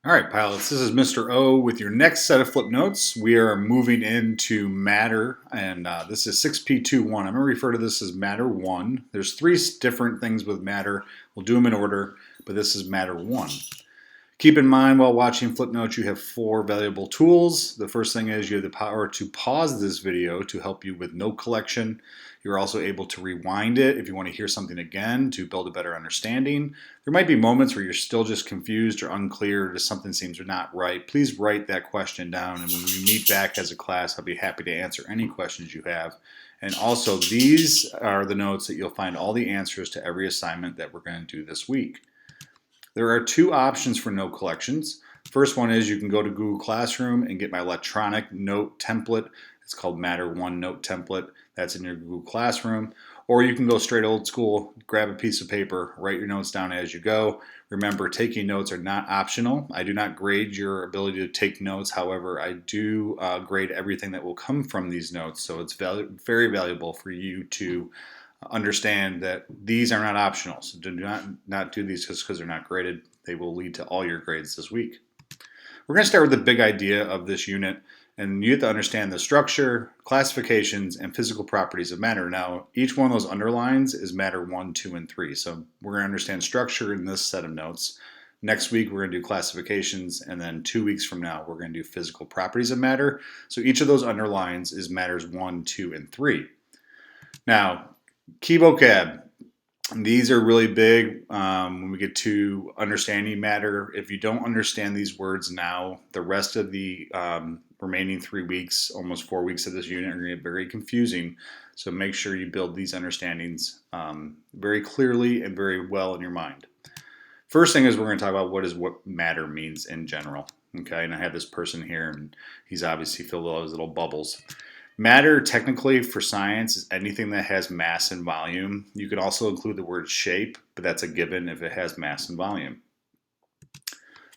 All right, pilots, this is Mr. O with your next set of flip notes. We are moving into matter, and this is 6P.2.1. I'm going to refer to this as matter 1. There's three different things with matter. We'll do them in order, but this is matter 1. Keep in mind while watching flip notes, you have 4 valuable tools. The first thing is you have the power to pause this video to help you with note collection. You're also able to rewind it if you want to hear something again to build a better understanding. There might be moments where you're still just confused or unclear, or something seems not right. Please write that question down, and when we meet back as a class, I'll be happy to answer any questions you have. And also, these are the notes that you'll find all the answers to every assignment that we're going to do this week. There are 2 options for note collections. First one is you can go to Google Classroom and get my electronic note template. It's called Matter 1 Note Template. That's in your Google Classroom. Or you can go straight old school, grab a piece of paper, write your notes down as you go. Remember, taking notes are not optional. I do not grade your ability to take notes. However, I do grade everything that will come from these notes. So it's very valuable for you to understand that these are not optional. So do not do these just because they're not graded. They will lead to all your grades this week. We're going to start with the big idea of this unit, and you have to understand the structure, classifications, and physical properties of matter. Now, each one of those underlines is matter 1, 2, and 3. So we're going to understand structure in this set of notes. Next week, we're going to do classifications, and then 2 weeks from now, we're going to do physical properties of matter. So each of those underlines is matters 1, 2, and 3. Now, key vocab. These are really big when we get to understanding matter. If you don't understand these words now, the rest of the remaining 3 weeks, almost 4 weeks of this unit are going to get very confusing. So make sure you build these understandings very clearly and very well in your mind. First thing is we're going to talk about what matter means in general. Okay, and I have this person here, and he's obviously filled all those little bubbles. Matter, technically, for science, is anything that has mass and volume. You could also include the word shape, but that's a given if it has mass and volume.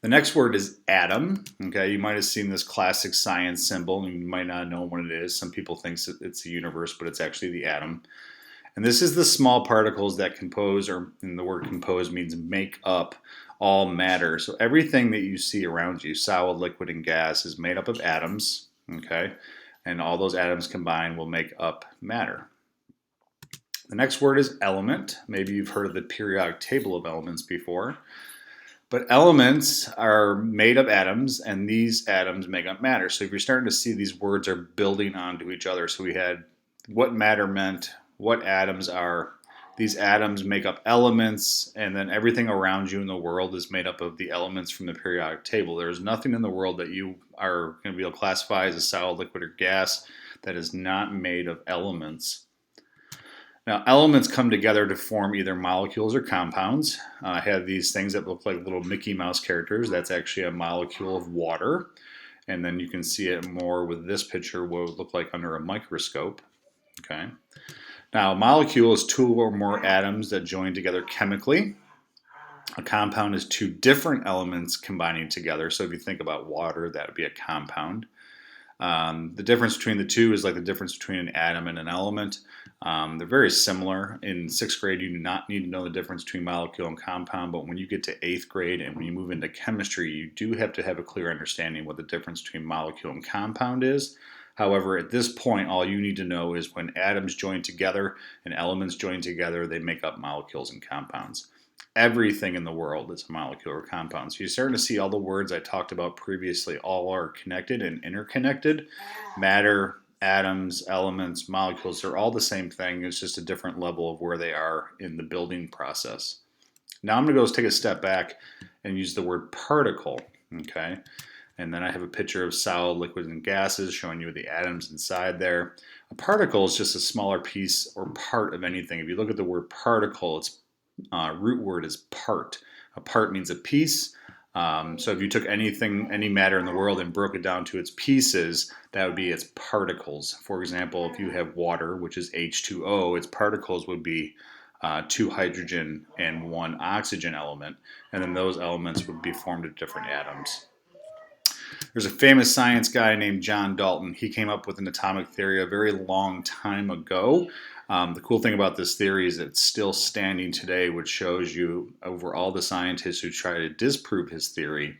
The next word is atom. Okay, you might have seen this classic science symbol, and you might not know what it is. Some people think it's the universe, but it's actually the atom. And this is the small particles that compose, and the word compose means make up all matter. So everything that you see around you, solid, liquid, and gas, is made up of atoms. Okay. And all those atoms combined will make up matter. The next word is element. Maybe you've heard of the periodic table of elements before. But elements are made of atoms, and these atoms make up matter. So if you're starting to see these words are building onto each other. So we had what matter meant, what atoms are. These atoms make up elements, and then everything around you in the world is made up of the elements from the periodic table. There's nothing in the world that you are going to be able to classify as a solid, liquid, or gas that is not made of elements. Now, elements come together to form either molecules or compounds. I have these things that look like little Mickey Mouse characters. That's actually a molecule of water. And then you can see it more with this picture, what it would look like under a microscope. Okay. Now, a molecule is 2 or more atoms that join together chemically. A compound is 2 different elements combining together. So if you think about water, that would be a compound. The difference between the two is like the difference between an atom and an element. They're very similar. In 6th grade, you do not need to know the difference between molecule and compound, but when you get to 8th grade and when you move into chemistry, you do have to have a clear understanding what the difference between molecule and compound is. However, at this point, all you need to know is when atoms join together and elements join together, they make up molecules and compounds. Everything in the world is a molecule or compound. So you're starting to see all the words I talked about previously all are connected and interconnected. Matter, atoms, elements, molecules, they're all the same thing. It's just a different level of where they are in the building process. Now I'm going to go take a step back and use the word particle. Okay. And then I have a picture of solid, liquids, and gases showing you the atoms inside there. A particle is just a smaller piece or part of anything. If you look at the word particle, its root word is part. A part means a piece. So if you took any matter in the world and broke it down to its pieces, that would be its particles. For example, if you have water, which is H2O, its particles would be 2 hydrogen and 1 oxygen element. And then those elements would be formed of different atoms. There's a famous science guy named John Dalton. He came up with an atomic theory a very long time ago. The cool thing about this theory is it's still standing today, which shows you over all the scientists who try to disprove his theory,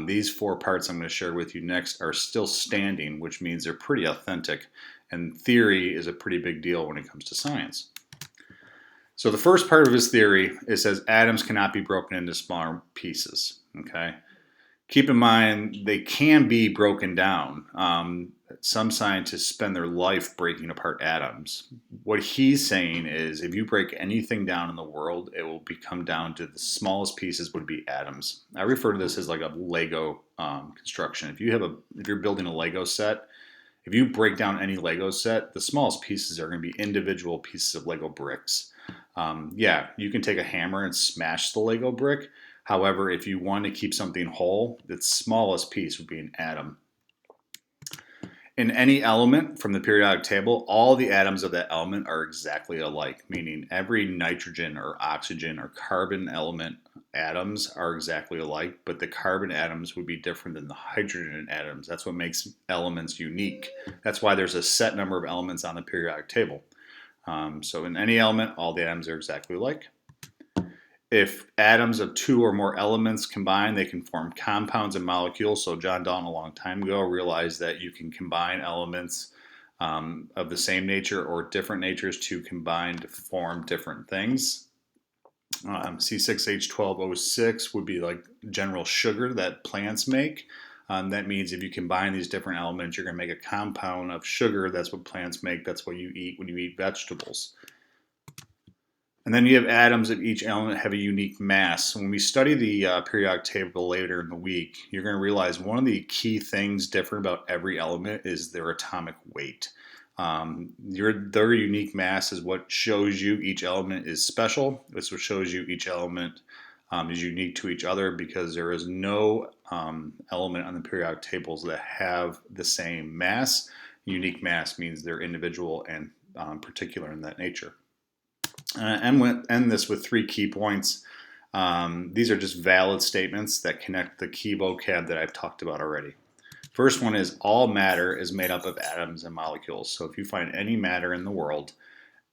These 4 parts I'm going to share with you next are still standing, which means they're pretty authentic. And theory is a pretty big deal when it comes to science. So the first part of his theory, it says atoms cannot be broken into smaller pieces. Okay. Keep in mind, they can be broken down. Some scientists spend their life breaking apart atoms. What he's saying is if you break anything down in the world, it will become down to the smallest pieces would be atoms. I refer to this as like a Lego construction. If you're building a Lego set, if you break down any Lego set, the smallest pieces are going to be individual pieces of Lego bricks. Yeah, you can take a hammer and smash the Lego brick. However, if you want to keep something whole, the smallest piece would be an atom. In any element from the periodic table, all the atoms of that element are exactly alike, meaning every nitrogen or oxygen or carbon element atoms are exactly alike, but the carbon atoms would be different than the hydrogen atoms. That's what makes elements unique. That's why there's a set number of elements on the periodic table. So in any element, all the atoms are exactly alike. If atoms of 2 or more elements combine, they can form compounds and molecules. So John Dalton a long time ago realized that you can combine elements of the same nature or different natures to combine to form different things. C6H12O6 would be like general sugar that plants make. That means if you combine these different elements, you're going to make a compound of sugar. That's what plants make. That's what you eat when you eat vegetables. And then you have atoms of each element have a unique mass. When we study the periodic table later in the week, you're going to realize one of the key things different about every element is their atomic weight. Their unique mass is what shows you each element is special. It's what shows you each element is unique to each other because there is no element on the periodic tables that have the same mass. Unique mass means they're individual and particular in that nature. And we'll end this with 3 key points. These are just valid statements that connect the key vocab that I've talked about already. First one is all matter is made up of atoms and molecules. So if you find any matter in the world,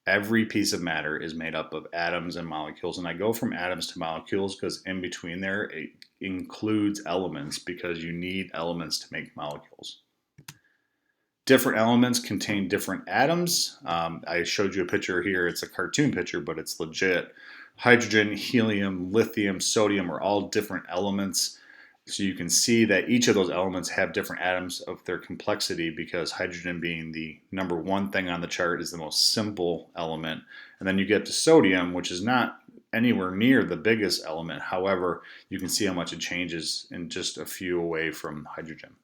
every piece of matter is made up of atoms and molecules. And I go from atoms to molecules because in between there it includes elements because you need elements to make molecules. Different elements contain different atoms. I showed you a picture here. It's a cartoon picture, but it's legit. Hydrogen, helium, lithium, sodium are all different elements. So you can see that each of those elements have different atoms of their complexity because hydrogen being the number 1 thing on the chart is the most simple element. And then you get to sodium, which is not anywhere near the biggest element. However, you can see how much it changes in just a few away from hydrogen.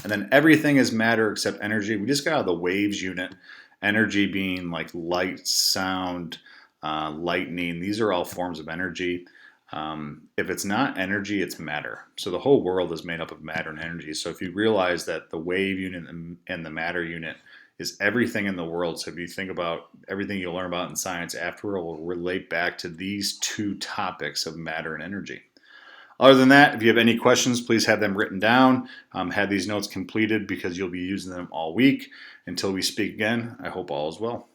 And then everything is matter except energy. We just got out of the waves unit. Energy being like light, sound, lightning. These are all forms of energy. If it's not energy, it's matter. So the whole world is made up of matter and energy. So if you realize that the wave unit and the matter unit is everything in the world, so if you think about everything you'll learn about in science afterward will relate back to these 2 topics of matter and energy. Other than that, if you have any questions, please have them written down. Have these notes completed because you'll be using them all week. Until we speak again, I hope all is well.